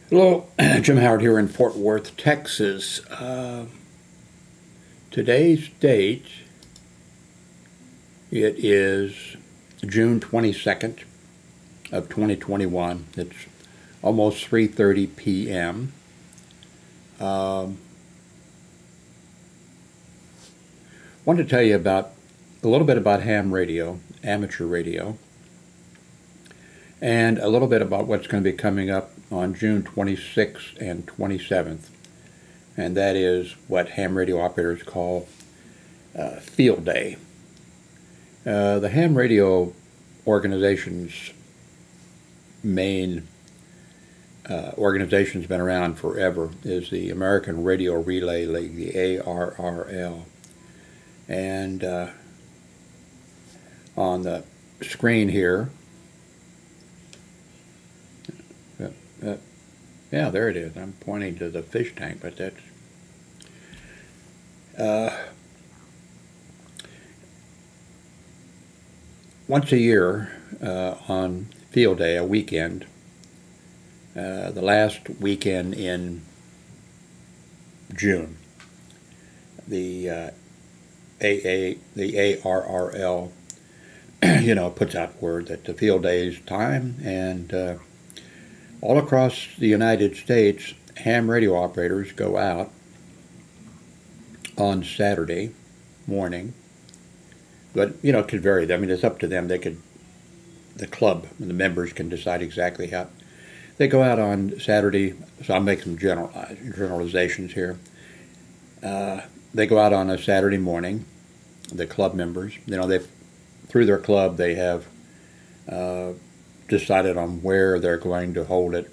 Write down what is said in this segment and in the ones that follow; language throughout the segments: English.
Hello, Jim Howard here in Fort Worth, Texas. Today's date, it is June 22nd of 2021. It's almost 3:30 p.m. Wanted to tell you about a little bit about ham radio, amateur radio, and a little bit about what's going to be coming up on June 26th and 27th, and that is what ham radio operators call Field Day. The ham radio organization's main organization's been around forever is the American Radio Relay League, the ARRL. And on the screen here, yeah, there it is. I'm pointing to the fish tank, but that's once a year on Field Day, a weekend, the last weekend in June, the ARRL, puts out word that the field day's time, and all across the United States, ham radio operators go out on Saturday morning. But, it could vary. I mean, it's up to them. The club and the members can decide exactly how. They go out on Saturday, so I'll make some generalizations here. They go out on a Saturday morning, the club members. Through their club, they have decided on where they're going to hold it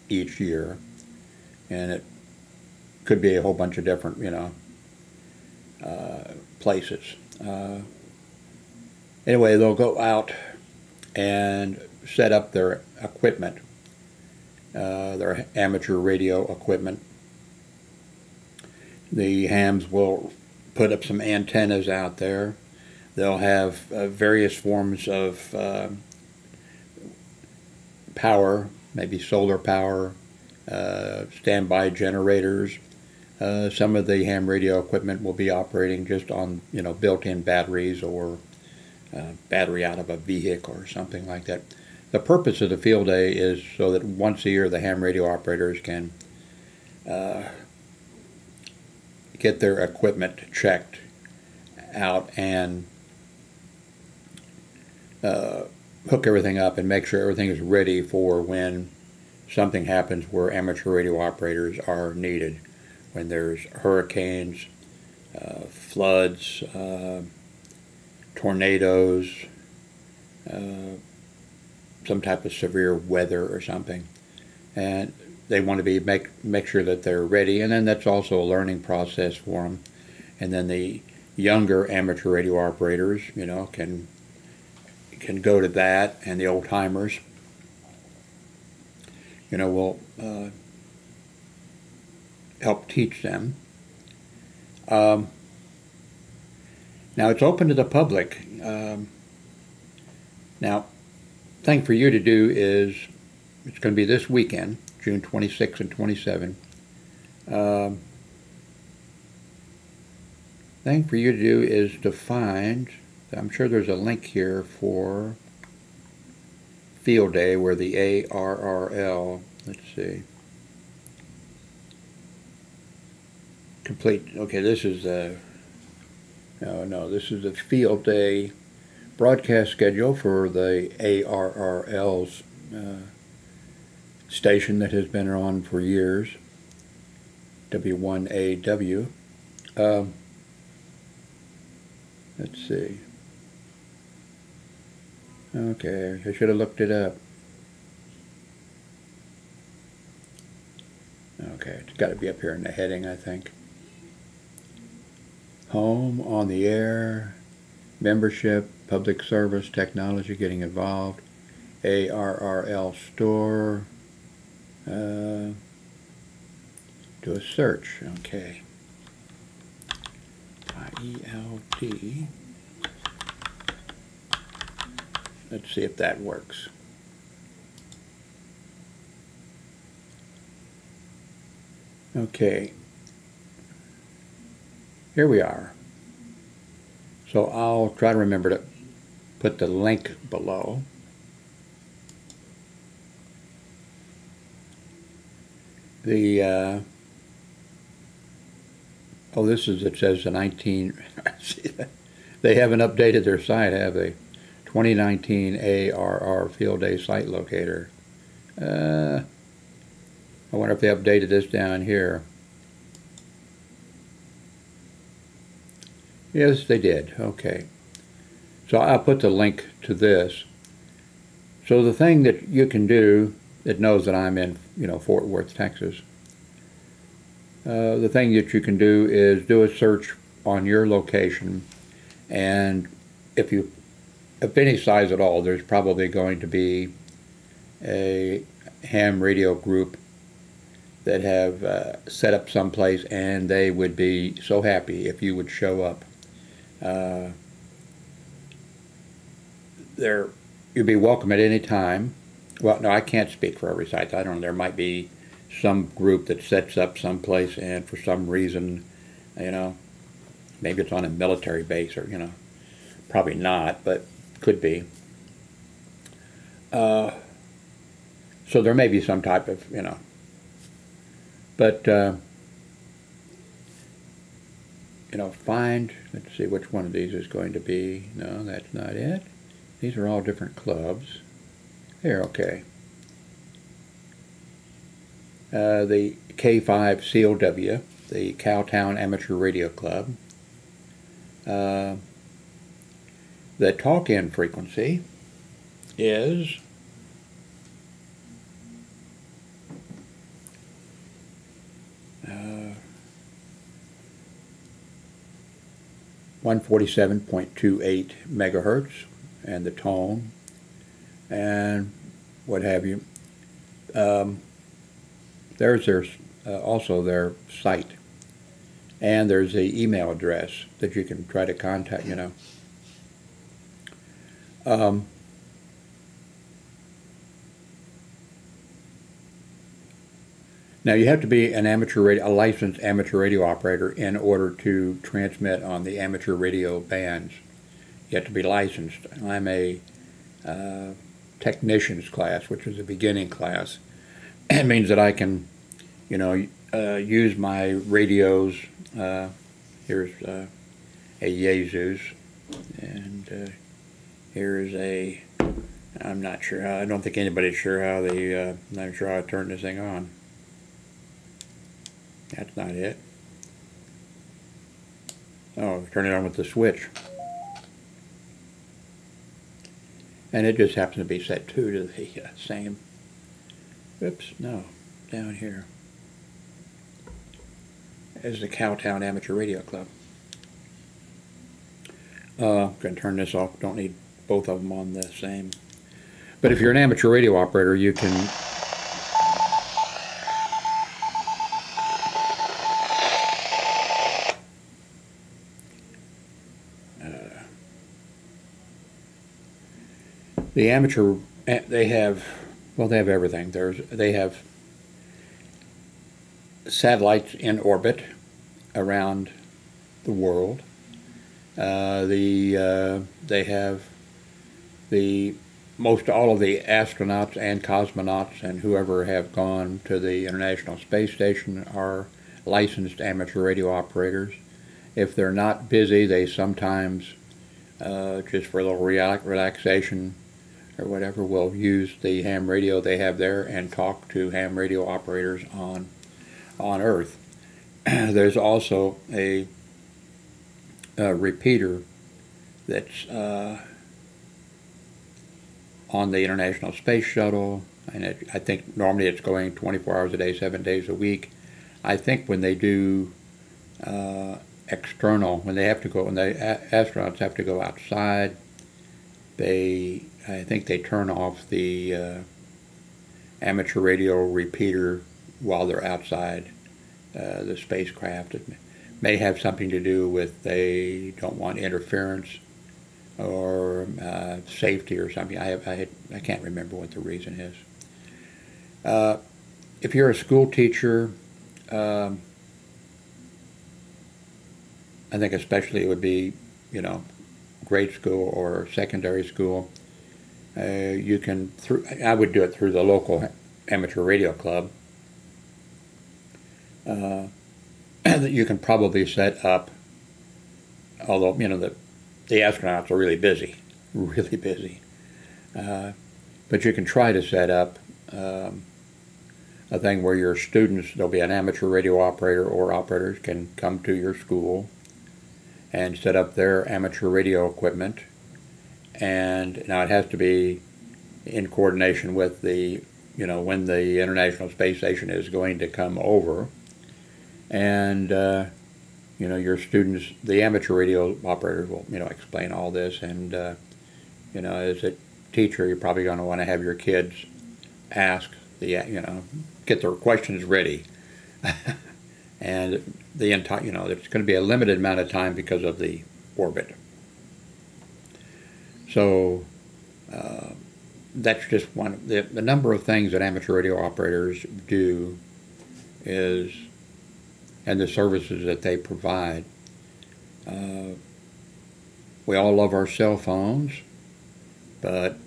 each year, and it could be a whole bunch of different places. Anyway, they'll go out and set up their equipment, their amateur radio equipment. The hams will put up some antennas out there. They'll have various forms of power, maybe solar power, standby generators. Some of the ham radio equipment will be operating just on, built-in batteries or battery out of a vehicle or something like that. The purpose of the field day is so that once a year the ham radio operators can get their equipment checked out and hook everything up and make sure everything is ready for when something happens where amateur radio operators are needed. When there's hurricanes, floods, tornadoes, some type of severe weather or something, and they want to make sure that they're ready. And then that's also a learning process for them. And then the younger amateur radio operators, can go to that, and the old timers, will help teach them. Now it's open to the public. Now, thing for you to do is, it's going to be this weekend, June 26 and 27. Thing for you to do is to find, I'm sure there's a link here for Field Day where the ARRL, let's see, complete, okay, this is the, this is the Field Day broadcast schedule for the ARRL's station that has been on for years, W1AW. Let's see. Okay, I should have looked it up. Okay, it's got to be up here in the heading, I think. Home, on the air, membership, public service, technology, getting involved, ARRL store, do a search, okay. IELD. Let's see if that works. Okay. Here we are. So I'll try to remember to put the link below. The oh, this is, it says the 19. They haven't updated their site, have they? 2019 ARRL Field Day Site Locator. I wonder if they updated this down here. Yes, they did. Okay. So I'll put the link to this. So the thing that you can do, it knows that I'm in, Fort Worth, Texas. The thing that you can do is do a search on your location, and if any size at all, there's probably going to be a ham radio group that have set up someplace, and they would be so happy if you would show up. You'd be welcome at any time. Well, no, I can't speak for every site. I don't know. There might be some group that sets up someplace, and for some reason, maybe it's on a military base, or probably not, but could be. So there may be some type of, but find. Let's see which one of these is going to be. No, that's not it. These are all different clubs. Here, okay. The K5COW, the Cowtown Amateur Radio Club. The talk-in frequency is 147.28 megahertz, and the tone, and what have you. There's also their site, and there's the email address that you can try to contact. Now you have to be a licensed amateur radio operator in order to transmit on the amateur radio bands. You have to be licensed. I'm a technician's class, which is a beginning class. It means that I can, use my radios. Here's a Jesus, and here's a. I'm not sure how. I don't think anybody's sure how I'm not sure how to turn this thing on. That's not it. Oh, turn it on with the switch. And it just happens to be set to the same. Oops, no, down here. As the Cowtown Amateur Radio Club. I'm going to turn this off. Don't need both of them on the same. But if you're an amateur radio operator, you can the amateur, they have everything. They have satellites in orbit around the world. They have all of the astronauts and cosmonauts and whoever have gone to the International Space Station are licensed amateur radio operators. If they're not busy, they sometimes, just for a little relaxation or whatever, will use the ham radio they have there and talk to ham radio operators on Earth. There's also a repeater that's on the International Space Shuttle, and I think normally it's going 24 hours a day, 7 days a week. I think when they do external, when the astronauts have to go outside, I think they turn off the amateur radio repeater while they're outside the spacecraft. It may have something to do with they don't want interference or safety or something. I can't remember what the reason is. If you're a school teacher, I think especially it would be, grade school or secondary school. You can, I would do it through the local amateur radio club. You can probably set up, although, the astronauts are really busy, really busy. But you can try to set up a thing where your students, there'll be an amateur radio operator or operators can come to your school and set up their amateur radio equipment. And now it has to be in coordination with the, when the International Space Station is going to come over. And, your students, the amateur radio operators will, explain all this. And, as a teacher, you're probably going to want to have your kids ask get their questions ready. And the entire, there's going to be a limited amount of time because of the orbit. So that's just one. The number of things that amateur radio operators do is, and the services that they provide. We all love our cell phones, but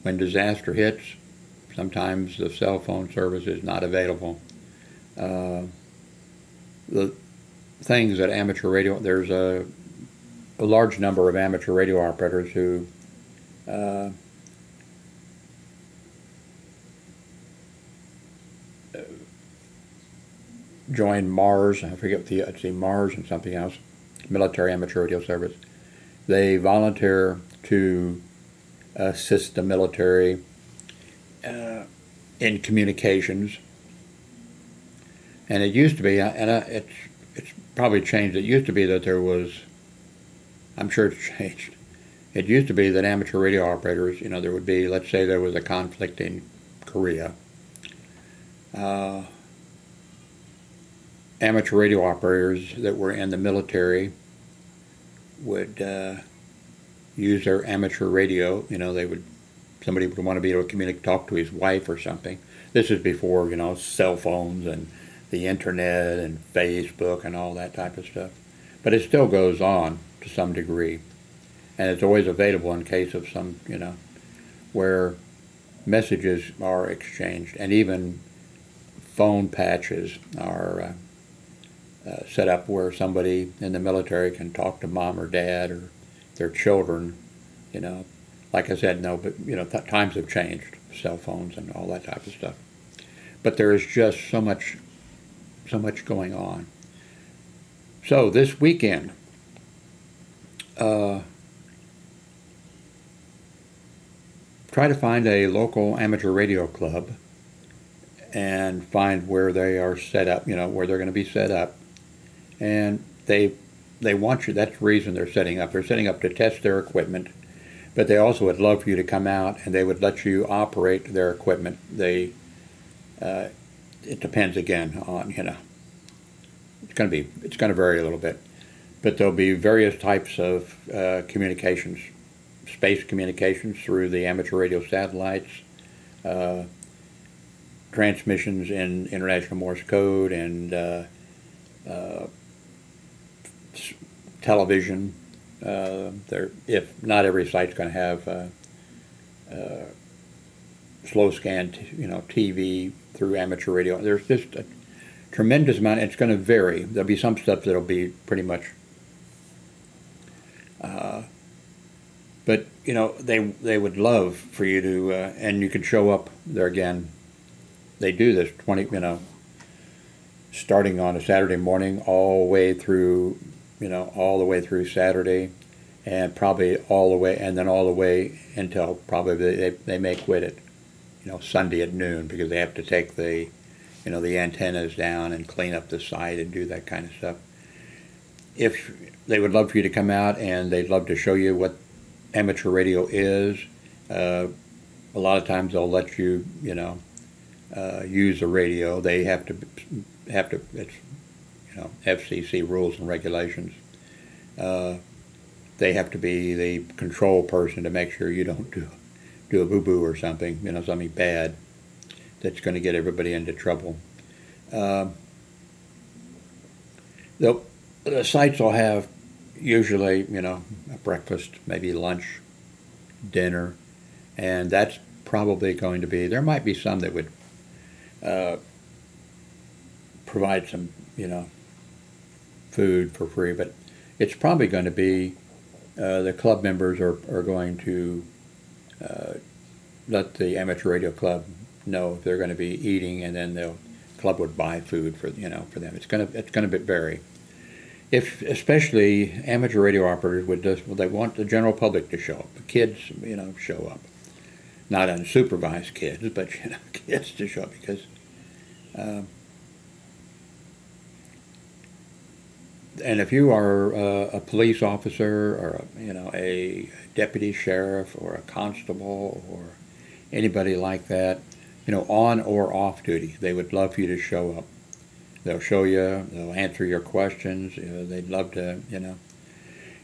when disaster hits, sometimes the cell phone service is not available. The things that amateur radio, there's a large number of amateur radio operators who join Mars, I forget Mars and something else, military amateur radio service. They volunteer to assist the military in communications. And it used to be, and it's probably changed, it used to be that there was, I'm sure it's changed, it used to be that amateur radio operators, there would be, let's say there was a conflict in Korea. Amateur radio operators that were in the military would use their amateur radio. Somebody would want to be able to talk to his wife or something. This is before, cell phones and the internet and Facebook and all that type of stuff. But it still goes on to some degree. And it's always available in case of some, where messages are exchanged. And even phone patches are set up where somebody in the military can talk to mom or dad or their children. Like I said, no, but times have changed, cell phones and all that type of stuff. But there is just so much going on. So this weekend, try to find a local amateur radio club and find where they are set up, where they're going to be set up. And they want you, that's the reason they're setting up. They're setting up to test their equipment, but they also would love for you to come out and they would let you operate their equipment. It depends again on, it's going to vary a little bit. But there'll be various types of communications, space communications through the amateur radio satellites, transmissions in International Morse code, and television. If not every site's going to have slow scan, TV through amateur radio. There's just a tremendous amount. It's going to vary. There'll be some stuff that'll be pretty much. But they would love for you to, and you could show up there again. They do this starting on a Saturday morning all the way through, all the way through Saturday, and probably all the way until probably they may quit it, Sunday at noon, because they have to take the antennas down and clean up the site and do that kind of stuff. If they would love for you to come out, and they'd love to show you what amateur radio is. A lot of times they'll let you, use the radio. They have to. It's FCC rules and regulations. They have to be the control person to make sure you don't do a boo-boo or something, something bad that's going to get everybody into trouble. the sites will have usually, you know, a breakfast, maybe lunch, dinner, and that's probably going to be, there might be some that would provide some, you know, food for free, but it's probably going to be the club members are going to let the amateur radio club know if they're going to be eating, and then the club would buy food for, you know, for them. It's going to vary. If especially amateur radio operators would just, well, they want the general public to show up, the kids, you know, show up, not unsupervised kids, but, you know, kids to show up, because and if you are a police officer, or you know, a deputy sheriff or a constable or anybody like that, you know, on or off duty, they would love for you to show up. They'll show you, they'll answer your questions. You know, they'd love to, you know.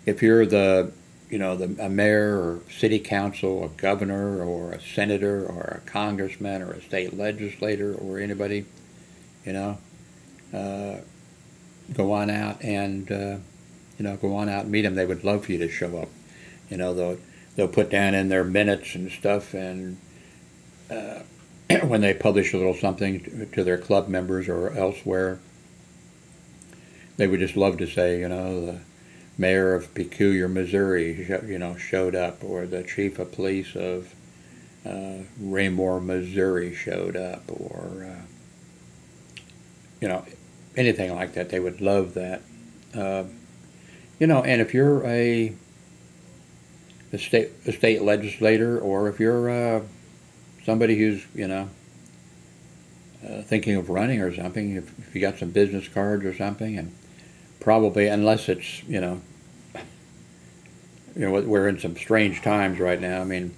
If you're the, you know, a mayor or city council, a governor or a senator or a congressman or a state legislator or anybody, you know, go on out and, you know, go on out and meet them. They would love for you to show up. You know, they'll put down in their minutes and stuff, and when they publish a little something to their club members or elsewhere, they would just love to say, you know, the mayor of Peculiar, Missouri, you know, showed up, or the chief of police of Raymore, Missouri showed up, or, you know, anything like that. They would love that. You know, and if you're a state legislator, or if you're somebody who's, you know, thinking of running or something, if you got some business cards or something, and probably, unless it's, you know, we're in some strange times right now, I mean,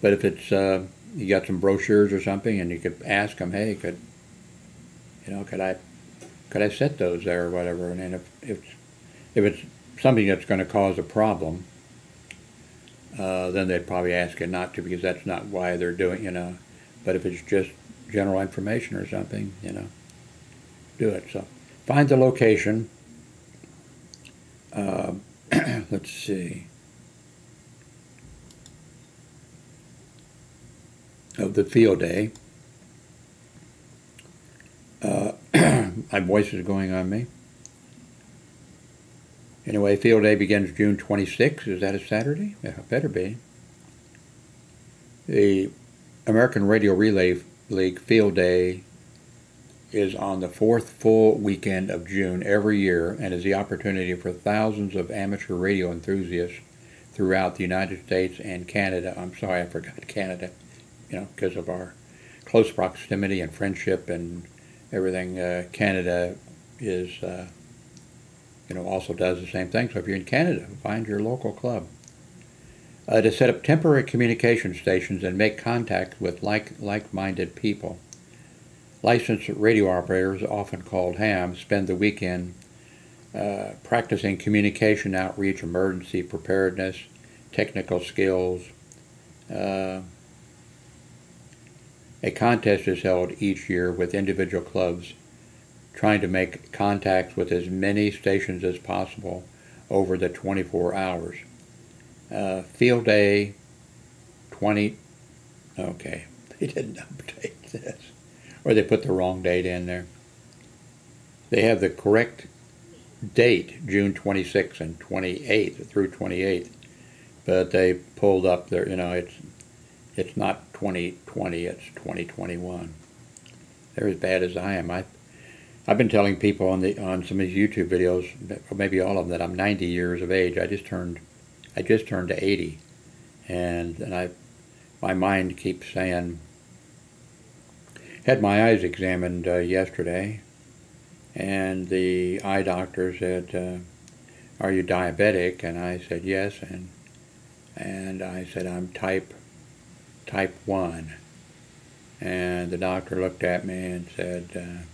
but if it's, you got some brochures or something, and you could ask them, hey, could I set those there or whatever, and then if it's something that's going to cause a problem, then they'd probably ask you not to, because that's not why they're doing, you know. But if it's just general information or something, you know, do it. So find the location. Let's see. Of the field day. My voice is going on me. Anyway, field day begins June 26th. Is that a Saturday? Yeah, it better be. The American Radio Relay League field day is on the fourth full weekend of June every year, and is the opportunity for thousands of amateur radio enthusiasts throughout the United States and Canada. I'm sorry, I forgot Canada, you know, because of our close proximity and friendship and everything. Canada is, you know, also does the same thing. So if you're in Canada, find your local club. To set up temporary communication stations and make contact with like-minded people. Licensed radio operators, often called hams, spend the weekend practicing communication outreach, emergency preparedness, technical skills. A contest is held each year with individual clubs trying to make contacts with as many stations as possible over the 24 hours. Field day 20, okay, they didn't update this, or they put the wrong date in there. They have the correct date, June 26th and 28th, through 28th, but they pulled up their, you know, it's not 2020, it's 2021. They're as bad as I am. I've been telling people on some of these YouTube videos, or maybe all of them, that I'm 90 years of age. I just turned to 80, and my mind keeps saying. Had my eyes examined yesterday, and the eye doctor said, "Are you diabetic?" And I said yes, and I said I'm type 1, and the doctor looked at me and said,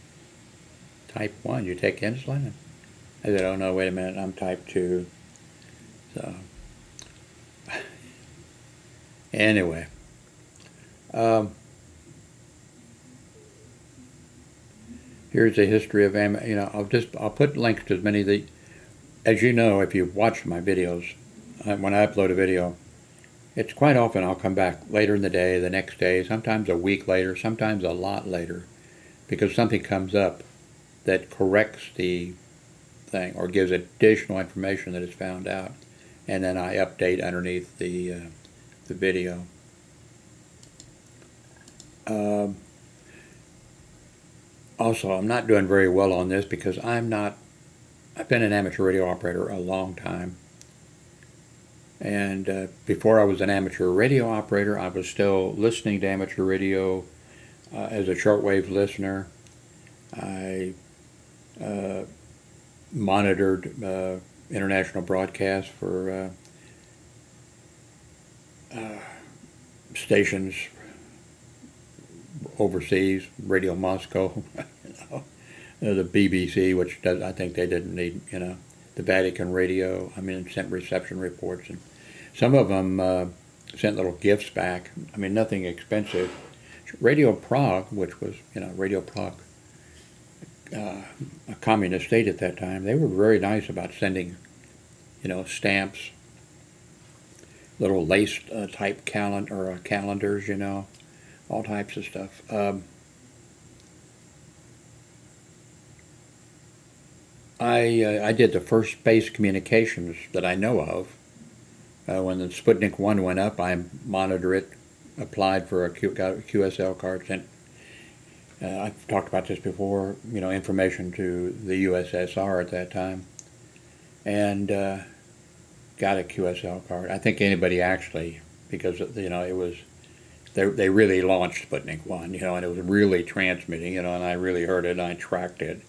"Type 1, you take insulin?" I said, "Oh no, wait a minute, I'm type 2." So anyway, Here's the history of I'll put links to as many of the, as you know, if you've watched my videos, when I upload a video, it's quite often I'll come back later in the day, the next day, sometimes a week later, sometimes a lot later, because something comes up that corrects the thing or gives additional information that is found out, and then I update underneath the video. Also, I'm not doing very well on this because I've been an amateur radio operator a long time. And before I was an amateur radio operator, I was still listening to amateur radio as a shortwave listener. I monitored international broadcasts for stations overseas, Radio Moscow, the BBC, which I think they didn't need, the Vatican Radio. I mean, sent reception reports, and some of them sent little gifts back. I mean, nothing expensive. Radio Prague, which was, Radio Prague, a communist state at that time, they were very nice about sending, stamps, little lace type calendars, all types of stuff. I did the first space communications that I know of. When the Sputnik 1 went up, I monitored it, applied for got a QSL card, sent, I've talked about this before, information to the USSR at that time, and got a QSL card. I think anybody actually, because, it was, they really launched Sputnik 1, and it was really transmitting, and I really heard it, and I tracked it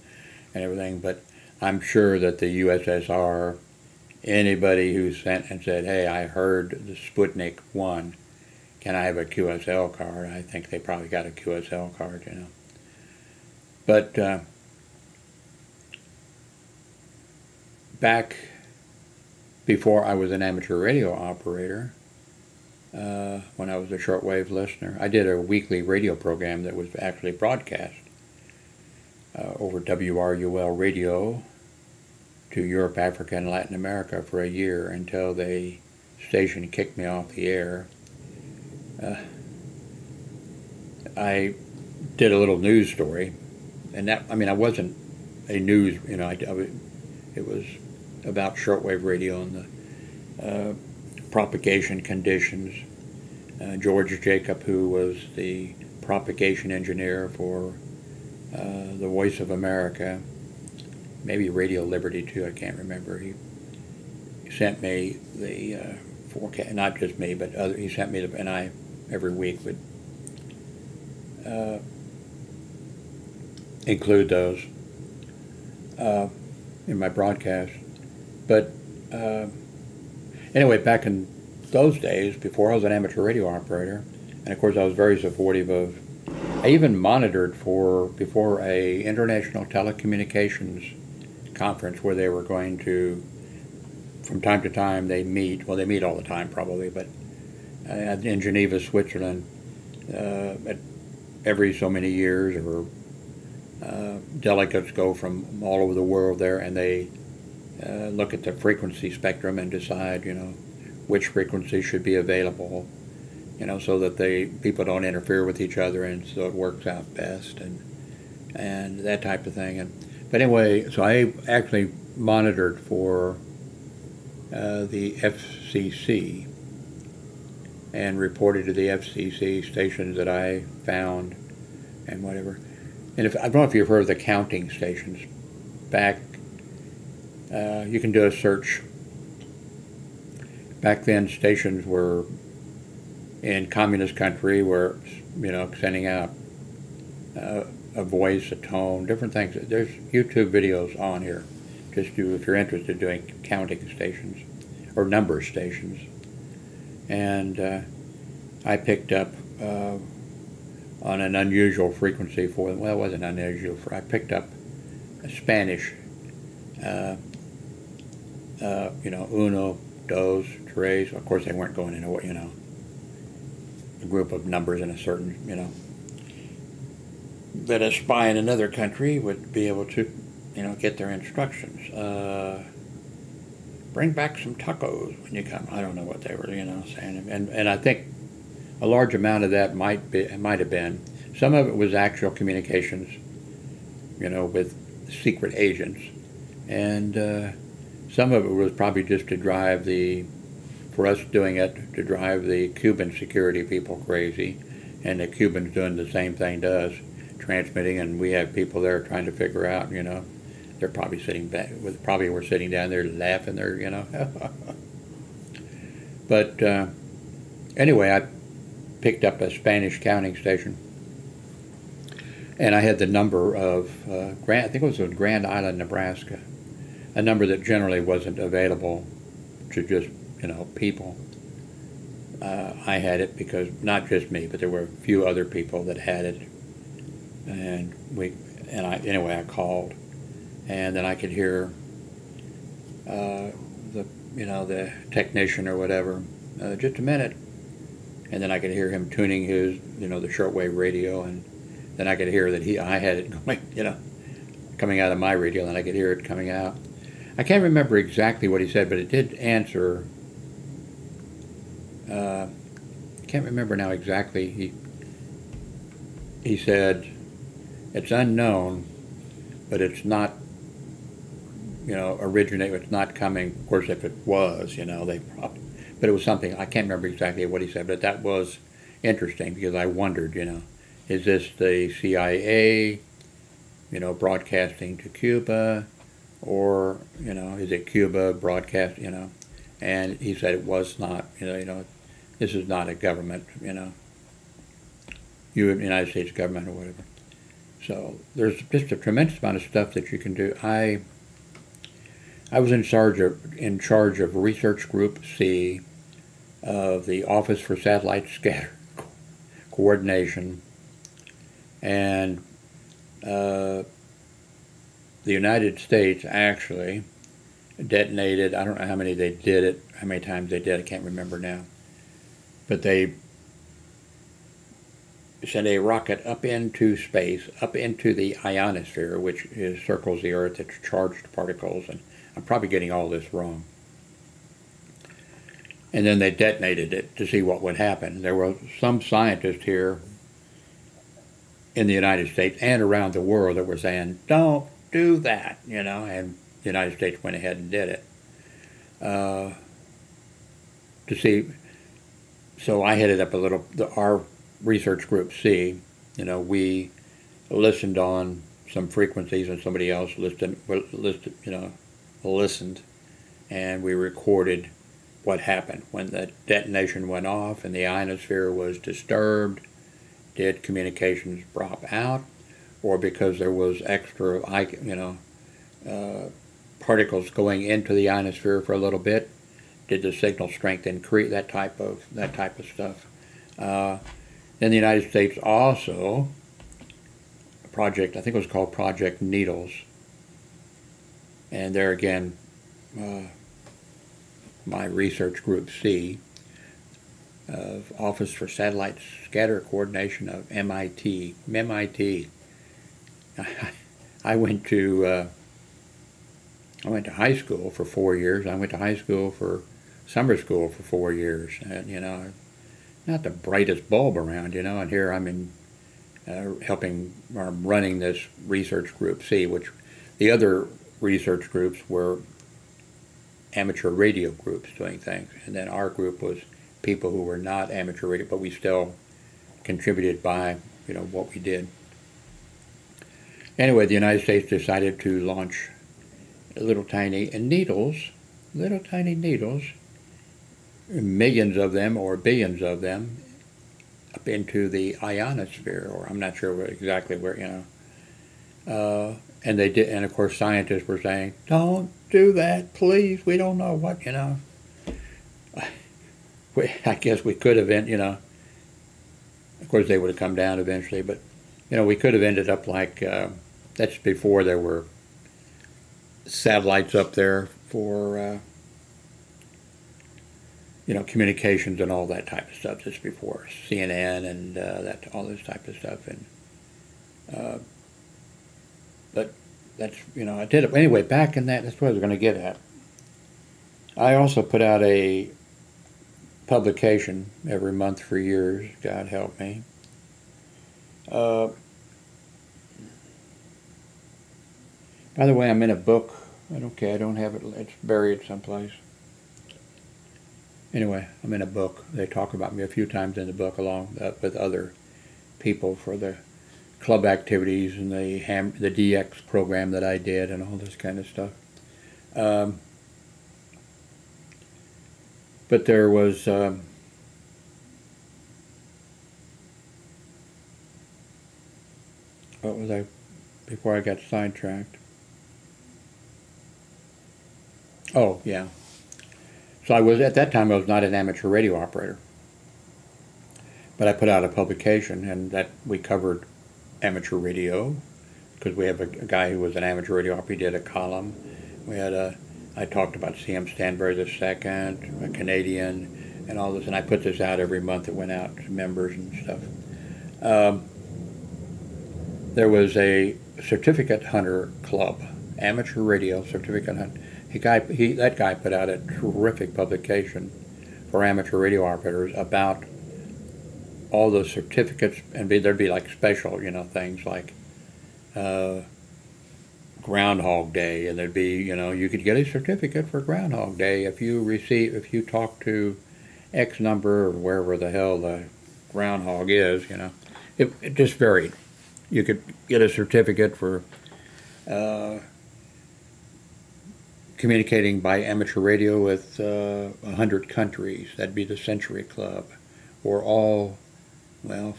and everything, but I'm sure that the USSR, anybody who sent and said, hey, I heard the Sputnik 1, can I have a QSL card? I think they probably got a QSL card, But back before I was an amateur radio operator, when I was a shortwave listener, I did a weekly radio program that was actually broadcast over WRUL radio to Europe, Africa, and Latin America for a year until the station kicked me off the air. I did a little news story, and I wasn't a news, it was about shortwave radio and the propagation conditions. George Jacob, who was the propagation engineer for the Voice of America, maybe Radio Liberty too, I can't remember. He sent me the forecast, not just me, but he sent me and I every week would include those in my broadcast. But anyway, back in those days, before I was an amateur radio operator, and of course I was very supportive of, I even monitored before a international telecommunications conference where they were going to, from time to time they meet all the time probably, but in Geneva, Switzerland, every so many years, or delegates go from all over the world there, and they look at the frequency spectrum and decide, which frequency should be available, so that people don't interfere with each other, and so it works out best, and that type of thing. But anyway, so I actually monitored for the FCC and reported to the FCC stations that I found and whatever. And I don't know if you've heard of the counting stations. Back, you can do a search. Back then, stations were in communist country were, sending out a voice, a tone, different things. There's YouTube videos on here, if you're interested in doing counting stations or number stations. And I picked up on an unusual frequency for them. Well, it wasn't unusual. I picked up a Spanish, uno, dos, tres. Of course, they weren't going in a group of numbers in a certain, that a spy in another country would be able to, get their instructions. Bring back some tacos when you come. I don't know what they were, saying. And I think a large amount of that might have been. Some of it was actual communications, with secret agents, and some of it was probably just to drive for us doing it, to drive the Cuban security people crazy, and the Cubans doing the same thing to us, transmitting, and we have people there trying to figure out, they're probably we're sitting down there laughing there, But anyway, I picked up a Spanish counting station, and I had the number of, I think it was in Grand Island, Nebraska, a number that generally wasn't available to just, people. I had it because, not just me, but there were a few other people that had it, and I called, and then I could hear the technician or whatever, just a minute, and then I could hear him tuning his, the shortwave radio, and then I could hear that I had it going, coming out of my radio, and I could hear it coming out. I can't remember exactly what he said, but it did answer. I can't remember now exactly. He said, it's unknown, but it's not, it's not coming. Of course, if it was, they probably, but it was something, I can't remember exactly what he said, but that was interesting because I wondered, is this the CIA, broadcasting to Cuba, or, is it Cuba broadcast, and he said it was not, this is not a government, United States government or whatever. So there's just a tremendous amount of stuff that you can do. I was in charge of Research Group C of the Office for Satellite Scatter Coordination, and the United States actually detonated, I don't know how many times they did, I can't remember now, but they sent a rocket up into space, up into the ionosphere, which circles the Earth. It's charged particles, and I'm probably getting all this wrong. And then they detonated it to see what would happen. There were some scientists here in the United States and around the world that were saying, don't do that, and the United States went ahead and did it. To see, so I headed up our Research Group C, we listened on some frequencies, and somebody else listened, and we recorded what happened when the detonation went off and the ionosphere was disturbed. Did communications drop out, or because there was extra, particles going into the ionosphere for a little bit, did the signal strength increase? That type of stuff. Then the United States also, a project, I think it was called Project Needles, and there again, my Research Group C of Office for Satellite Scatter Coordination of MIT. I went to high school for 4 years. I went to high school for summer school for 4 years, and not the brightest bulb around, and here I'm in running this Research Group C, which the other research groups were amateur radio groups doing things, and then our group was people who were not amateur radio, but we still contributed by, what we did. Anyway, the United States decided to launch little tiny needles, millions of them or billions of them, up into the ionosphere, or I'm not sure exactly where, and they did, and of course scientists were saying, don't do that, please, we don't know what, I guess we could have, of course they would have come down eventually, but, we could have ended up like, that's before there were satellites up there for, communications and all that type of stuff. Just before CNN and all this type of stuff, and But that's, you know, I did it. Anyway, back in that's what I was going to get at. I also put out a publication every month for years, God help me. By the way, I'm in a book. I don't have it. It's buried someplace. Anyway, I'm in a book. They talk about me a few times in the book along with other people for the club activities and the DX program that I did and all this kind of stuff. But there was what was I before I got sidetracked? Oh yeah. So I was, at that time I was not an amateur radio operator, but I put out a publication, and that we covered amateur radio because we have a guy who was an amateur radio operator. He did a column. We had I talked about C.M. Stanbury II, a Canadian, and all this, and I put this out every month. It went out to members and stuff. There was a certificate hunter club, amateur radio certificate hunter. That guy put out a terrific publication for amateur radio operators about all the certificates, and there'd be like special, you know, things like Groundhog Day, and there'd be, you know, you could get a certificate for Groundhog Day if you talk to X number or wherever the hell the groundhog is, you know. It just varied. You could get a certificate for communicating by amateur radio with 100 countries. That'd be the Century Club, or all, well,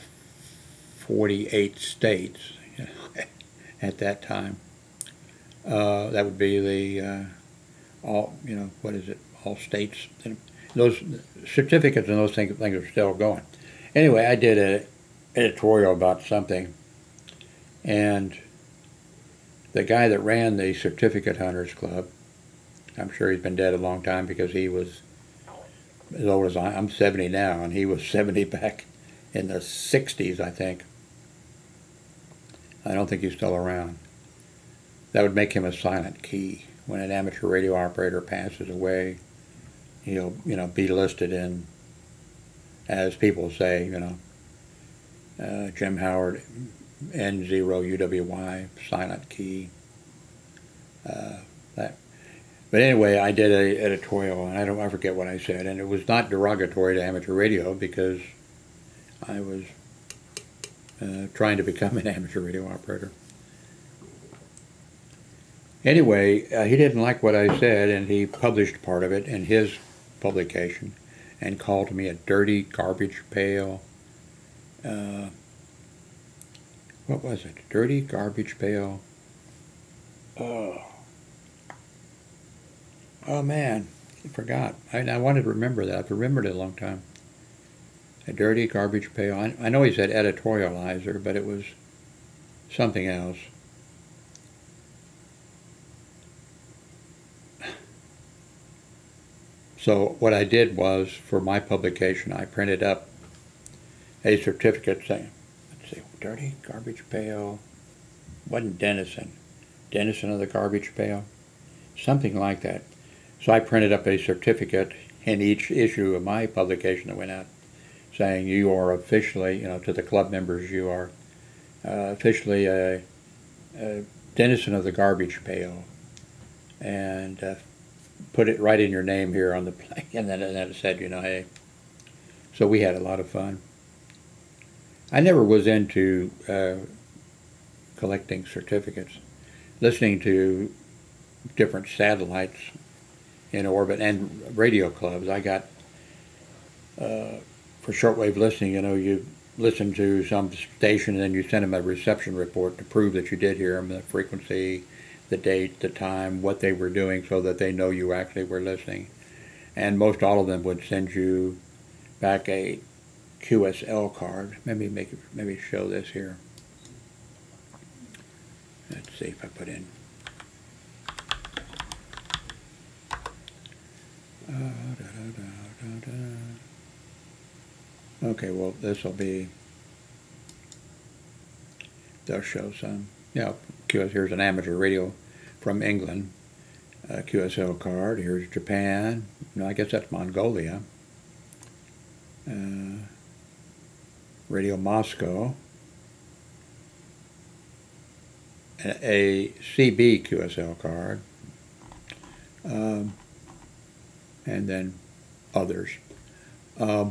48 states, you know, at that time. That would be the all, you know, what is it? All states. Those certificates and those things are still going. Anyway, I did an editorial about something, and the guy that ran the Certificate Hunters Club, I'm sure he's been dead a long time because he was as old as I'm 70 now, and he was 70 back in the 60s, I think. I don't think he's still around. That would make him a silent key. When an amateur radio operator passes away, he'll, you know, be listed in, as people say, you know, Jim Howard, N0UWY, silent key. But anyway, I did an editorial, and I forget what I said, and it was not derogatory to amateur radio because I was trying to become an amateur radio operator. Anyway, he didn't like what I said, and he published part of it in his publication and called me a dirty garbage pail. What was it? Dirty garbage pail. Oh man, I forgot. I wanted to remember that. I've remembered it a long time. A dirty garbage pail. I know he said editorializer, but it was something else. So what I did was, for my publication, I printed up a certificate saying, let's see, dirty garbage pail. Wasn't Dennison. Dennison of the garbage pail. Something like that. So I printed up a certificate in each issue of my publication that went out saying you are officially, you know, to the club members, you are officially a Dennison of the garbage pail. And put it right in your name here on the plate, and then it said, you know, hey. So we had a lot of fun. I never was into collecting certificates. Listening to different satellites in orbit and radio clubs. I got, for shortwave listening, you know, you listen to some station and then you send them a reception report to prove that you did hear them, the frequency, the date, the time, what they were doing, so that they know you actually were listening. And most all of them would send you back a QSL card. Maybe show this here. Let's see if I put in. Okay, well, this will they'll show some, you know, here's an amateur radio from England, QSL card. Here's Japan. No, I guess that's Mongolia. Radio Moscow. A CB QSL card. And then others. I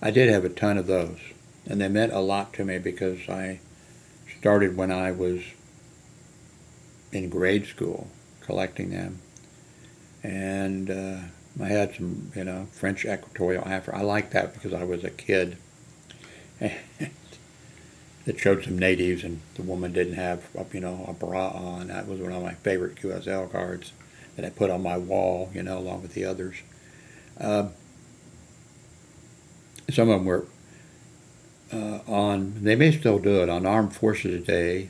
did have a ton of those, and they meant a lot to me because I started when I was in grade school collecting them, and I had some, you know, French Equatorial Africa. I liked that because I was a kid. It showed some natives, and the woman didn't have, you know, a bra on. That was one of my favorite QSL cards that I put on my wall, you know, along with the others. Some of them were on, they may still do it, on Armed Forces Day,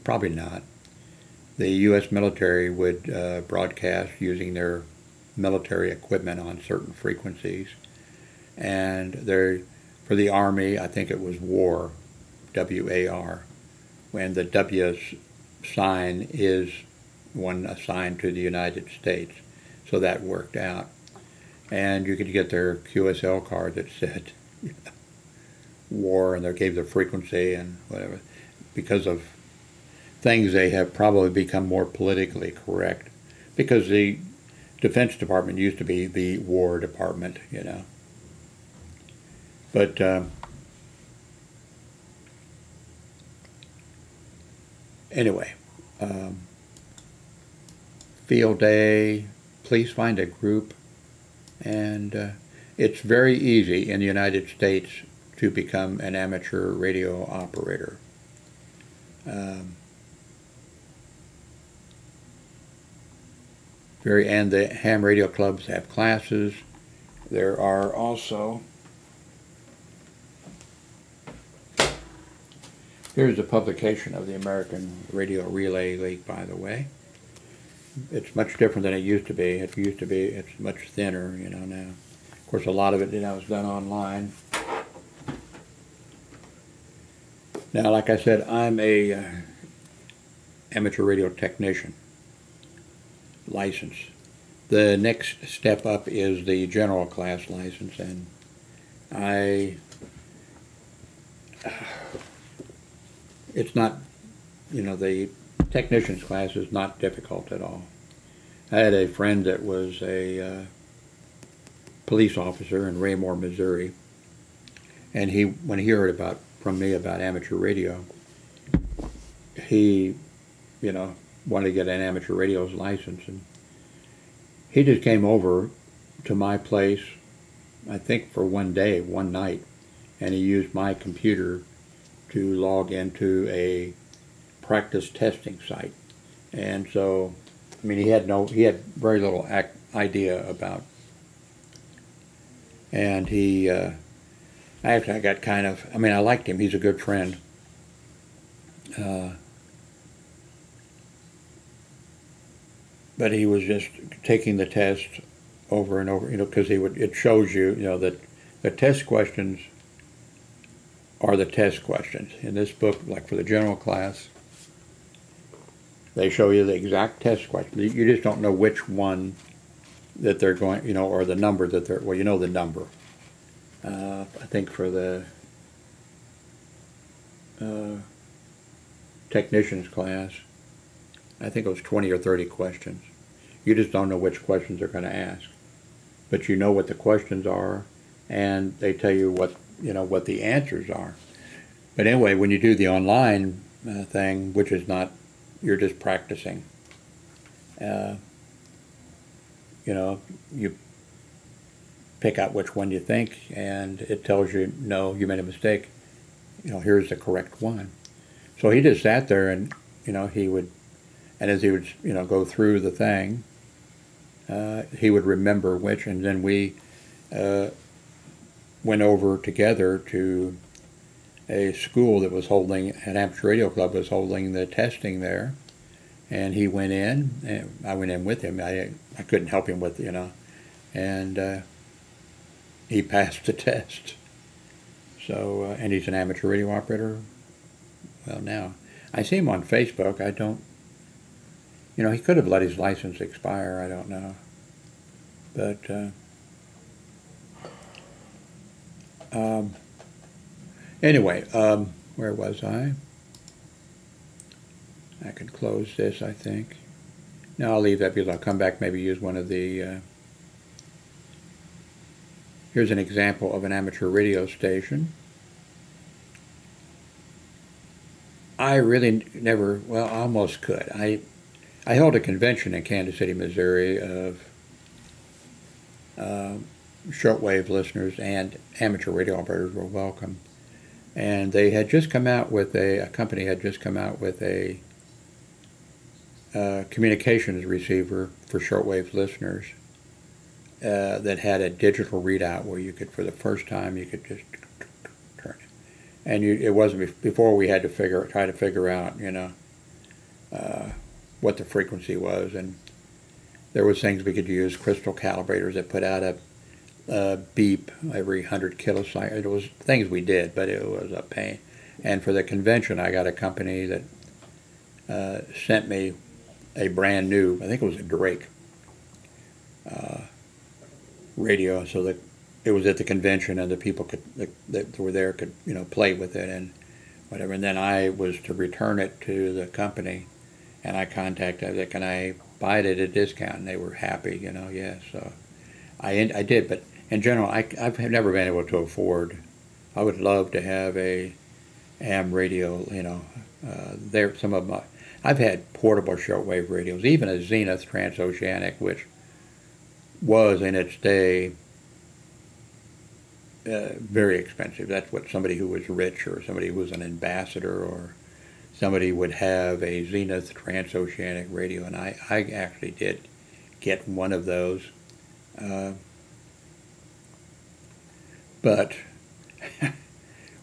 probably not. The U.S. military would broadcast using their military equipment on certain frequencies. And for the Army, I think it was WAR, W-A-R, when the W sign is one assigned to the United States. So that worked out. And you could get their QSL card that said war, and they gave the frequency and whatever. Because of things, they have probably become more politically correct, because the Defense Department used to be the War Department, you know. But anyway, field day, please find a group. And it's very easy in the United States to become an amateur radio operator. And the ham radio clubs have classes. There are also, here's a publication of the American Radio Relay League, by the way. It's much different than it used to be. It's much thinner, you know, now. Of course, a lot of it, you know, is done online. Now, like I said, I'm a amateur radio technician license. The next step up is the general class license, and it's not, you know, the technician's class is not difficult at all. I had a friend that was a police officer in Raymore, Missouri, and when he heard from me about amateur radio, he, you know, wanted to get an amateur radio's license, and he just came over to my place, I think for one night, and he used my computer to log into a practice testing site. And so, I mean, he had very little idea about, and I got kind of, I mean, I liked him. He's a good friend. But he was just taking the test over and over, you know, because it shows you, you know, that the test questions are the test questions. In this book, like for the general class, they show you the exact test question. You just don't know which one that they're going, you know, or the number that they're, well, you know the number. I think for the technician's class, I think it was 20 or 30 questions. You just don't know which questions they're going to ask. But you know what the questions are, and they tell you what, you know, what the answers are. But anyway, when you do the online thing, which is not, you're just practicing. You know, you pick out which one you think, and it tells you, no, you made a mistake. You know, here's the correct one. So he just sat there, and, you know, and as he would, you know, go through the thing, he would remember which, and then we went over together to a school that was holding, an amateur radio club was holding the testing there, and he went in, and I went in with him. I couldn't help him with, you know, and he passed the test. So, and he's an amateur radio operator. Well, now, I see him on Facebook. I don't, he could have let his license expire. I don't know. But, anyway, where was I? I could close this, I think. No, I'll leave that because I'll come back, maybe use one of the, here's an example of an amateur radio station. I really never, well, I almost could. I held a convention in Kansas City, Missouri of shortwave listeners, and amateur radio operators were welcome. And they had just come out with a company had just come out with a communications receiver for shortwave listeners that had a digital readout where you could, for the first time, you could just turn it. And it wasn't before we had to try to figure out, what the frequency was, and there was things we could use, crystal calibrators that put out a beep every 100 kilocycles. It was things we did, but it was a pain. And for the convention, I got a company that sent me a brand new, I think it was a Drake radio, so that it was at the convention and the people that were there could play with it and whatever. And then I was to return it to the company, and I contacted them, can I buy it at a discount? And they were happy, yes. So I did, but in general, I've never been able to afford. I would love to have a ham radio, there some of my, I've had portable shortwave radios, even a Zenith transoceanic, which was in its day very expensive. That's what somebody who was rich or somebody who was an ambassador or somebody would have, a Zenith transoceanic radio, and I actually did get one of those. But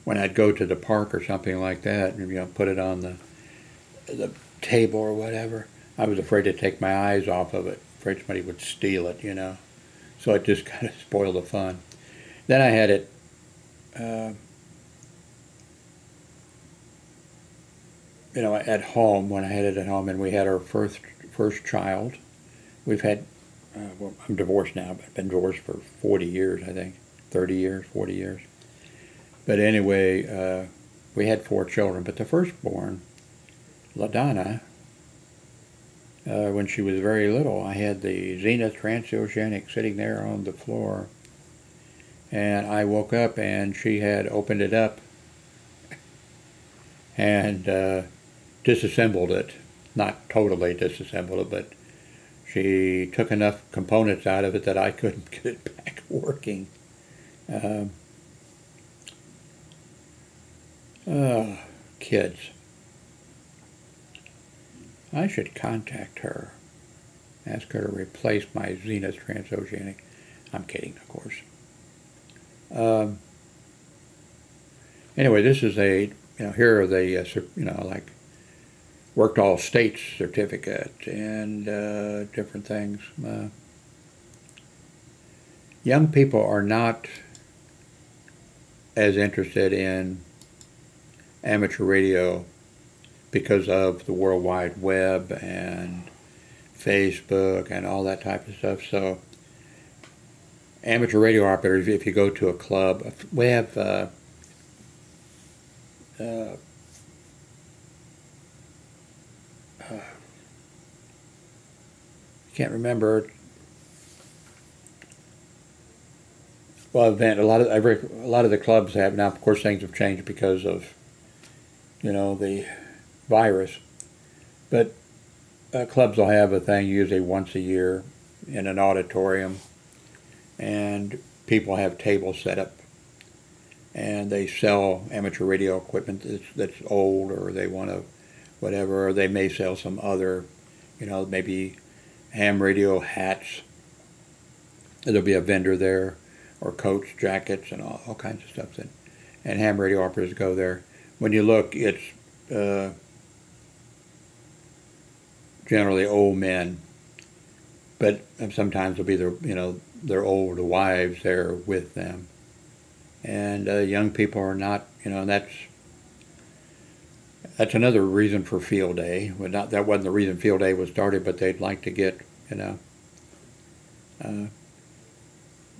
when I'd go to the park or something like that, and put it on the table or whatever, I was afraid to take my eyes off of it, afraid somebody would steal it, So it just kind of spoiled the fun. Then I had it at home, when I had it at home, and we had our first child. We've had, well, I'm divorced now, but I've been divorced for 40 years, I think, 30 years, 40 years. But anyway, we had 4 children, but the firstborn, LaDonna, when she was very little, I had the Zenith transoceanic sitting there on the floor, and I woke up and she had opened it up and disassembled it. Not totally disassembled it, but she took enough components out of it that I couldn't get it back working. Kids. I should contact her, ask her to replace my Zenith transoceanic. I'm kidding, of course. Anyway, this is a, here are the, like, worked all states certificate and different things. Young people are not as interested in amateur radio because of the World Wide Web and Facebook and all that type of stuff. So amateur radio operators, if you go to a club, we have I can't remember. Well, event. A lot of the clubs have now. Of course, things have changed because of the virus. But clubs will have a thing usually once a year in an auditorium, and people have tables set up, and they sell amateur radio equipment that's old, or they want to whatever, or they may sell some other, maybe ham radio hats. There'll be a vendor there, or coats, jackets, and all kinds of stuff. And ham radio operators go there. When you look, it's generally old men, but sometimes there'll be their older wives there with them. And young people are not, and that's another reason for field day. Well, that wasn't the reason field day was started, but they'd like to get,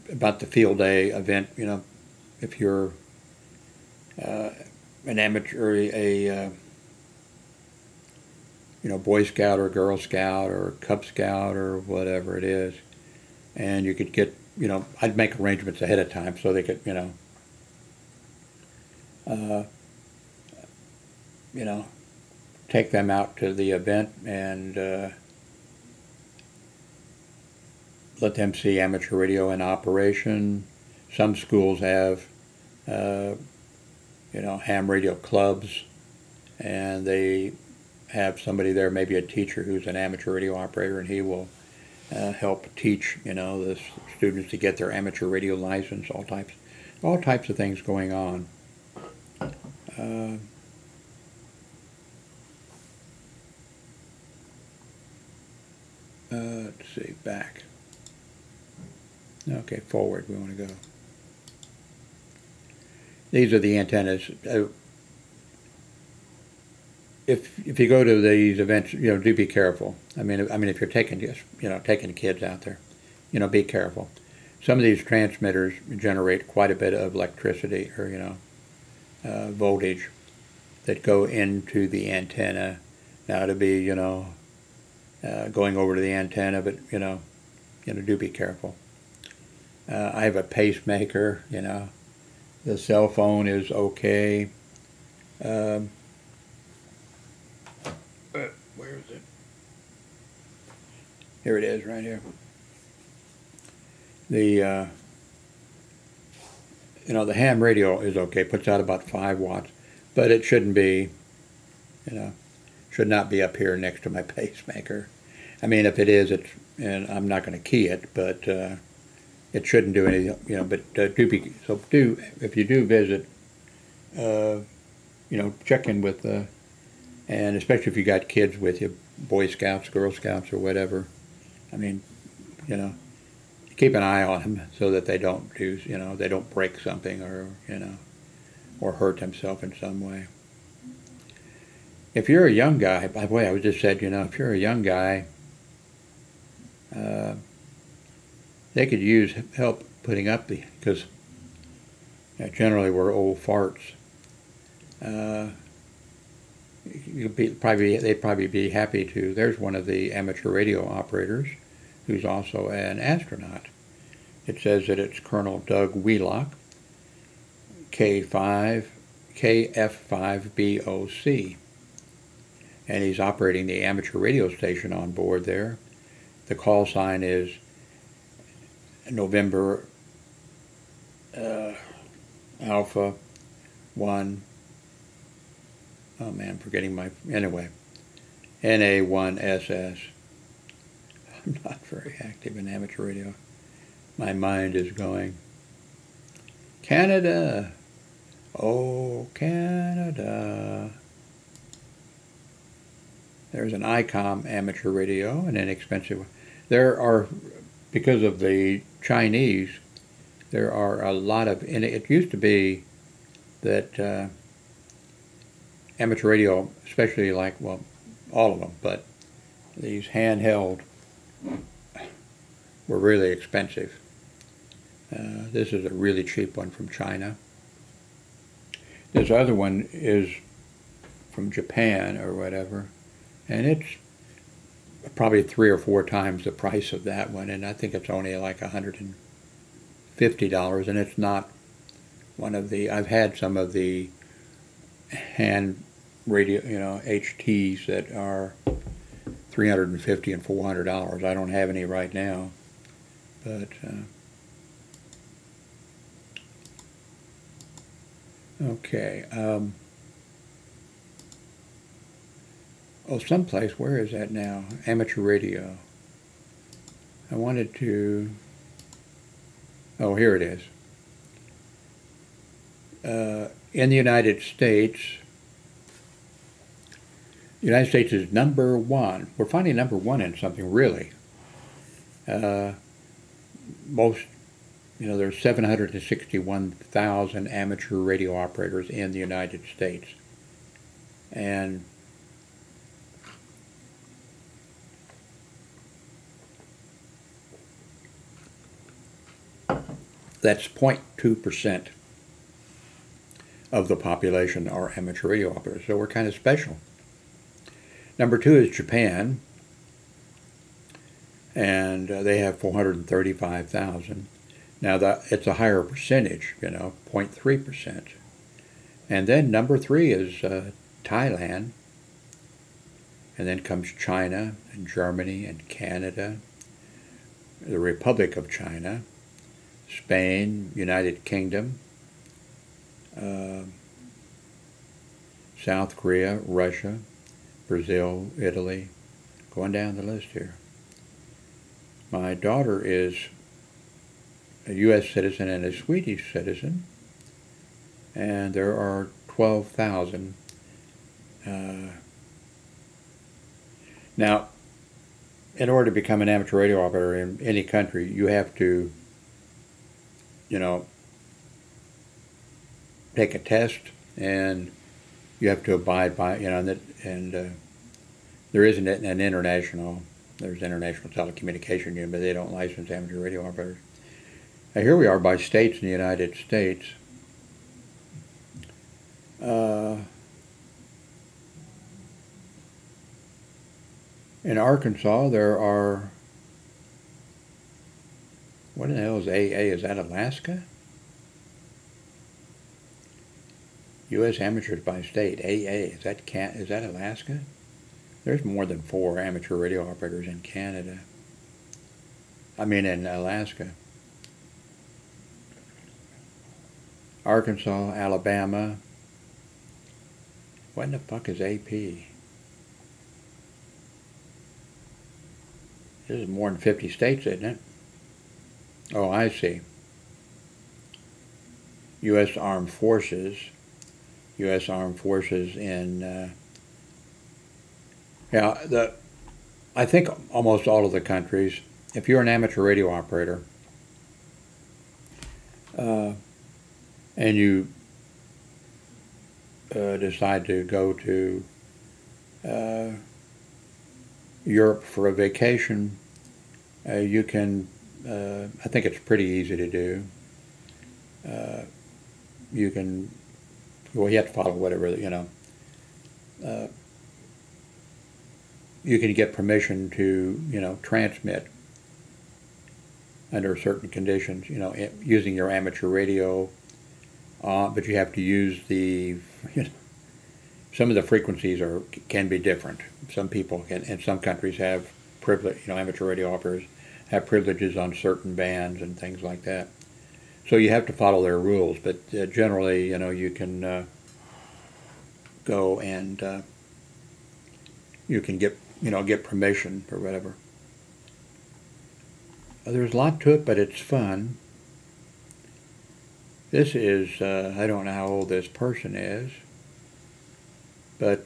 about the field day event. If you're an amateur, Boy Scout or Girl Scout or Cub Scout or whatever it is, and you could get, I'd make arrangements ahead of time so they could, take them out to the event and let them see amateur radio in operation. Some schools have, ham radio clubs, and they have somebody there, maybe a teacher who's an amateur radio operator, and he will help teach, the students to get their amateur radio license. All types of things going on. Let's see, back. Okay, forward we want to go. These are the antennas. If you go to these events, do be careful. I mean, if you're taking kids out there, be careful. Some of these transmitters generate quite a bit of electricity or voltage that go into the antenna. Now to be going over to the antenna, but do be careful. I have a pacemaker. The cell phone is okay. Where is it? Here it is, right here. The the ham radio is okay. Puts out about 5 watts, but it shouldn't be. Should not be up here next to my pacemaker. I mean, if it is, and I'm not going to key it, but it shouldn't do anything. But if you do visit, check in with and especially if you got kids with you, Boy Scouts, Girl Scouts, or whatever. I mean, keep an eye on them so that they don't they don't break something or hurt themselves in some way. If you're a young guy, by the way, I was just said, if you're a young guy, they could use help putting up because generally we're old farts. They'd probably be happy to. There's one of the amateur radio operators who's also an astronaut. It says that it's Colonel Doug Wheelock, KF5BOC. And he's operating the amateur radio station on board there. The call sign is November Alpha 1. Oh man, I'm forgetting anyway, NA1SS. I'm not very active in amateur radio. My mind is going. Canada. Oh, Canada. There's an ICOM amateur radio, an inexpensive one. There are, because of the Chinese, there are a lot of, it used to be that amateur radio, especially all of them, but these handheld were really expensive. This is a really cheap one from China. This other one is from Japan or whatever, and it's probably 3 or 4 times the price of that one, and I think it's only like $150, and it's not one of the, I've had some of the hand radio, HTs that are $350 and $400. I don't have any right now, but okay. Someplace, where is that now? Amateur radio. I wanted to, here it is. In the United States is number 1. We're finally number 1 in something, really. Most there's 761,000 amateur radio operators in the United States. And that's 0.2% of the population are amateur radio operators. So we're kind of special. Number 2 is Japan, and they have 435,000. Now it's a higher percentage, 0.3%. And then number 3 is Thailand, and then comes China and Germany and Canada, the Republic of China, Spain, United Kingdom, South Korea, Russia, Brazil, Italy, going down the list here. My daughter is a U.S. citizen and a Swedish citizen, and there are 12,000. Now, in order to become an amateur radio operator in any country, you have to, take a test, and you have to abide by, and there isn't an international, there's International Telecommunication Union, but they don't license amateur radio operators. Now here we are by states in the United States. In Arkansas, there are, what in the hell is AA? Is that Alaska? U.S. amateurs by state, AA. Is that Alaska? There's more than 4 amateur radio operators in Canada. In Alaska. Arkansas, Alabama. What in the fuck is AP? This is more than 50 states, isn't it? Oh, I see. U.S. Armed Forces. U.S. Armed Forces in... I think almost all of the countries, if you're an amateur radio operator, and you decide to go to Europe for a vacation, you can, I think it's pretty easy to do. You can, well, you have to follow whatever, you can get permission to, transmit under certain conditions, using your amateur radio, but you have to use the, some of the frequencies can be different. Some people can, and some countries have privilege, amateur radio operators have privileges on certain bands and things like that. So you have to follow their rules, but generally, you can go and you can get, get permission or whatever. There's a lot to it, but it's fun. This is, I don't know how old this person is, but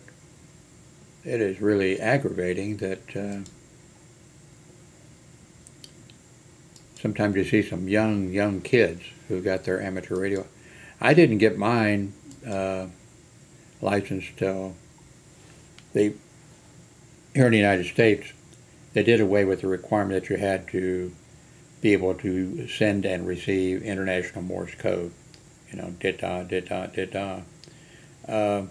it is really aggravating that sometimes you see some young kids who got their amateur radio. I didn't get mine licensed till here in the United States, they did away with the requirement that you had to be able to send and receive international Morse code. Dit-da, dit-da, dit-da. I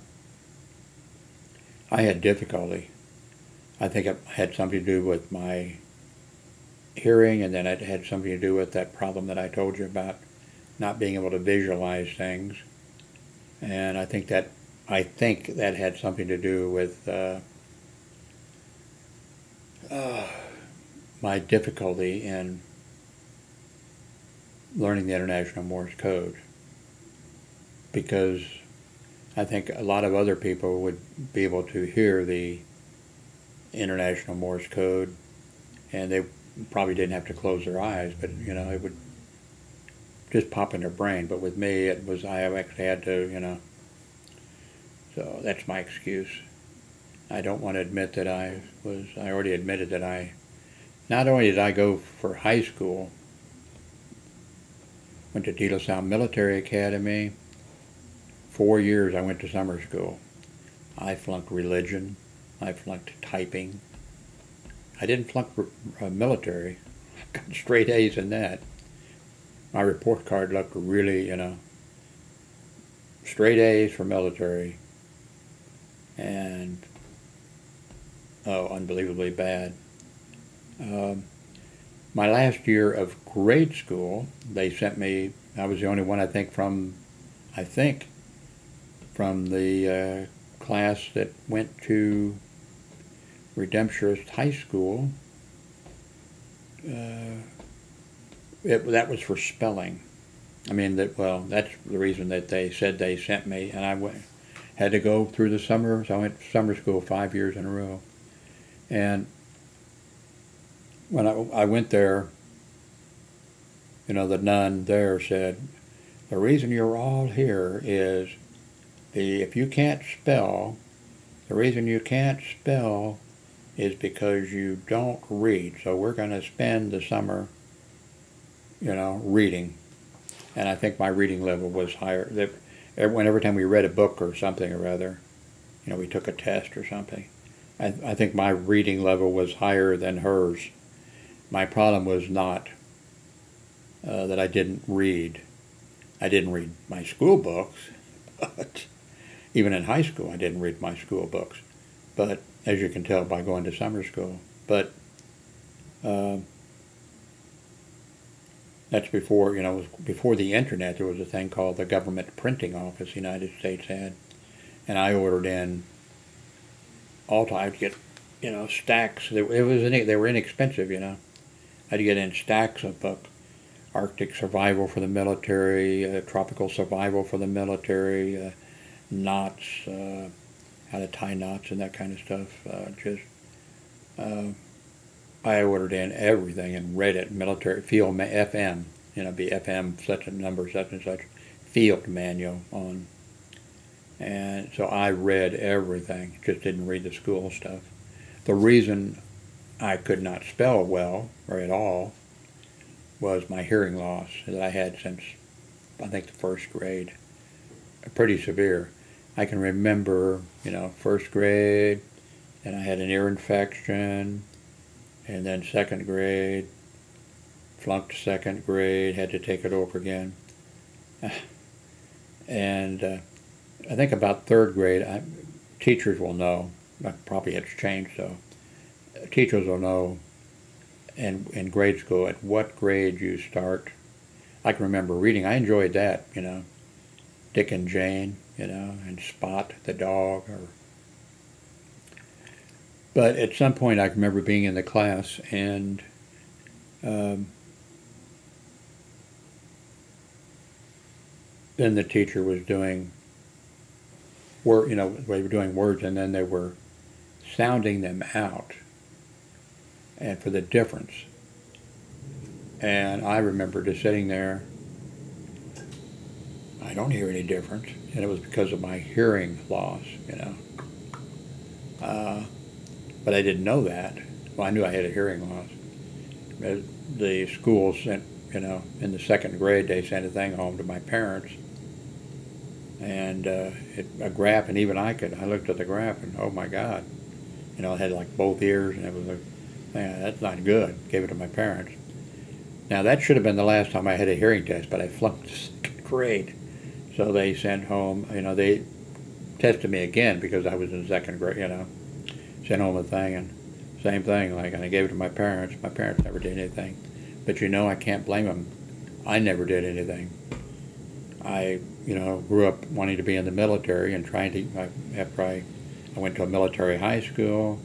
had difficulty. I think it had something to do with my hearing, and then it had something to do with that problem that I told you about, not being able to visualize things. And I think that had something to do with my difficulty in learning the International Morse code, because I think a lot of other people would be able to hear the International Morse code, and they probably didn't have to close their eyes, but it would just pop in their brain. But with me, it was, I actually had to, so that's my excuse. I don't want to admit that I already admitted that not only did I go for high school, Went to De La Salle Military Academy. 4 years I went to summer school. I flunked religion. I flunked typing. I didn't flunk military. I got straight A's in that. My report card looked really, straight A's for military. And, unbelievably bad. My last year of grade school, they sent me, I was the only one, I think, from the class that went to Redemptorist High School. That was for spelling. I mean, that's the reason that they said they sent me, and I had to go through the summer, so I went to summer school 5 years in a row. And when I went there, the nun there said, the reason you're all here is if you can't spell, the reason you can't spell is because you don't read. So we're going to spend the summer, reading. And I think my reading level was higher. Every time we read a book or something or other, we took a test or something, I think my reading level was higher than hers. My problem was not that I didn't read. I didn't read my school books, but even in high school I didn't read my school books. But as you can tell by going to summer school. But that's before, before the internet. There was a thing called the Government Printing Office the United States had. And I ordered in all time. I'd get, stacks. They were inexpensive, I'd get in stacks of books. Arctic survival for the military, tropical survival for the military, knots, how to tie knots and that kind of stuff. I ordered in everything and read it. Military field FM, be FM such a number, such and such, field manual on. And so I read everything, just didn't read the school stuff. The reason I could not spell well, or at all, was my hearing loss that I had since, I think, the first grade. Pretty severe. I can remember, first grade, and I had an ear infection, and then second grade, flunked second grade, had to take it over again. And I think about third grade, teachers will know, probably it's changed though, teachers will know in grade school at what grade you start. I can remember reading, I enjoyed that, Dick and Jane, and Spot the dog. But at some point I can remember being in the class and then the teacher was doing they were doing words and then they were sounding them out and for the difference. And I remember just sitting there, I don't hear any difference, and it was because of my hearing loss, but I didn't know that. Well, I knew I had a hearing loss. The school sent, in the second grade, they sent a thing home to my parents, and a graph, and even I looked at the graph, and oh my God, it had like both ears, and it was like, man, that's not good. Gave it to my parents. Now that should have been the last time I had a hearing test, but I flunked the second grade. So they sent home, they tested me again because I was in second grade, sent home a thing, and same thing, and I gave it to my parents. My parents never did anything. But I can't blame them. I never did anything. I, grew up wanting to be in the military and trying to, after I went to a military high school.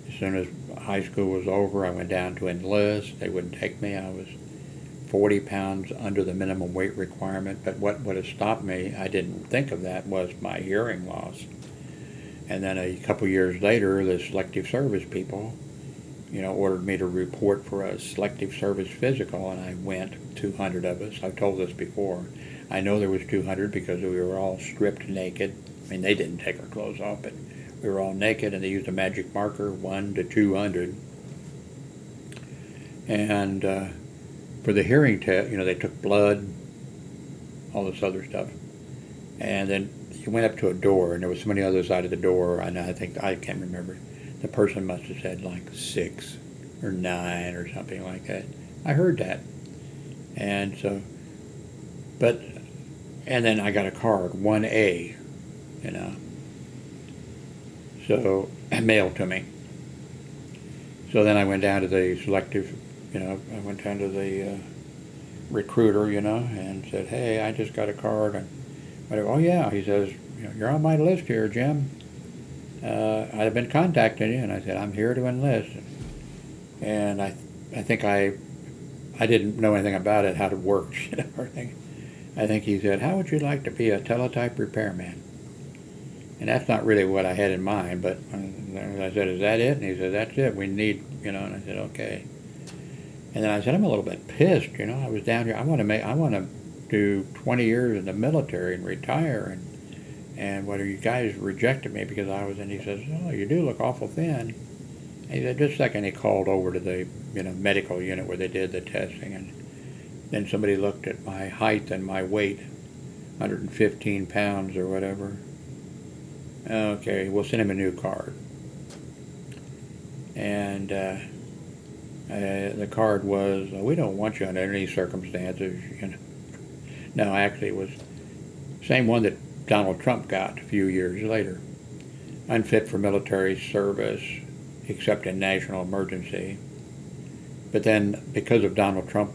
As soon as high school was over, I went down to enlist. They wouldn't take me. I was 40 pounds under the minimum weight requirement. But what would have stopped me, I didn't think of that, was my hearing loss. And then a couple years later, the selective service people, ordered me to report for a selective service physical, and I went, 200 of us. I've told this before. I know there was 200 because we were all stripped naked. I mean, they didn't take our clothes off, but we were all naked, and they used a magic marker, 1 to 200. And for the hearing test, they took blood, all this other stuff. And then you went up to a door, and there was somebody on the other side of the door, and I can't remember. The person must have said like 6 or 9 or something like that. I heard that. And so, and then I got a card, 1A, you know. So, mailed to me. So then I went down to the selective, you know, I went down to the recruiter, you know, and said, hey, I just got a card. And whatever. Oh, yeah, he says, you know, you're on my list here, Jim. I've been contacting you. And I said, I'm here to enlist. And I think I didn't know anything about it, how it works, you know, or anything. I think he said, how would you like to be a teletype repairman? And that's not really what I had in mind, but I said, is that it? And he said, that's it, we need, you know, and I said, okay. And then I said, I'm a little bit pissed, you know, I was down here, I want to do 20 years in the military and retire, and whether you guys rejected me because I was in, he says, oh, you do look awful thin. And he said, just a second, he called over to the, you know, medical unit where they did the testing, and then somebody looked at my height and my weight, 115 pounds or whatever. Okay, we'll send him a new card. And the card was, we don't want you under any circumstances, you know. No, actually it was the same one that Donald Trump got a few years later. Unfit for military service, except in national emergency. But then, because of Donald Trump,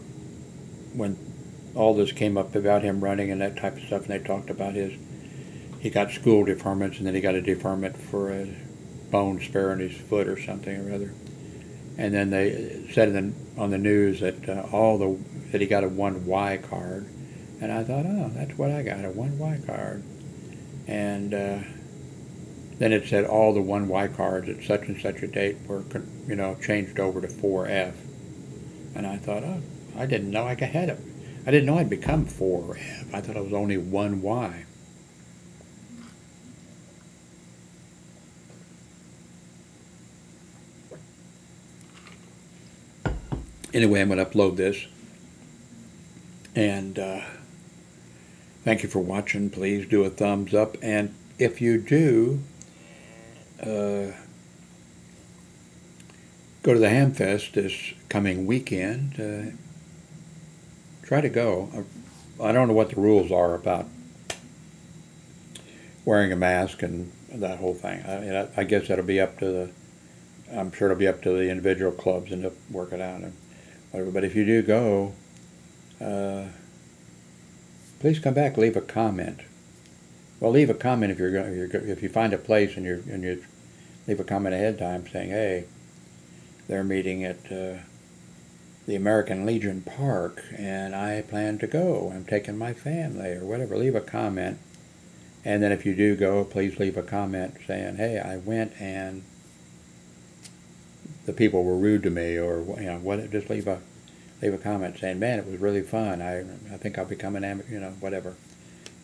when all this came up about him running and that type of stuff, and they talked about he got school deferments, and then he got a deferment for a bone spare in his foot or something or other. And then they said on the news that that he got a 1Y card, and I thought, oh, that's what I got, a 1Y card. And then it said all the 1Y cards at such and such a date were, you know, changed over to 4F. And I thought, oh, I didn't know I had it. I didn't know I'd become 4F. I thought it was only 1Y. Anyway, I'm going to upload this. And thank you for watching. Please do a thumbs up. And if you do, go to the Ham Fest this coming weekend. Try to go. I don't know what the rules are about wearing a mask and that whole thing. I guess that'll be up to I'm sure it'll be up to the individual clubs and to work it out and whatever. But if you do go, please come back. Leave a comment. Well, leave a comment if if you find a place and you leave a comment ahead of time saying, hey, they're meeting at the American Legion Park, and I plan to go. I'm taking my family or whatever. Leave a comment. And then if you do go, please leave a comment saying, hey, I went and the people were rude to me, or you know, what. Just leave a comment saying, man, it was really fun. I think I'll become an amateur, you know, whatever.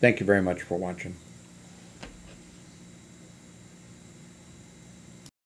Thank you very much for watching.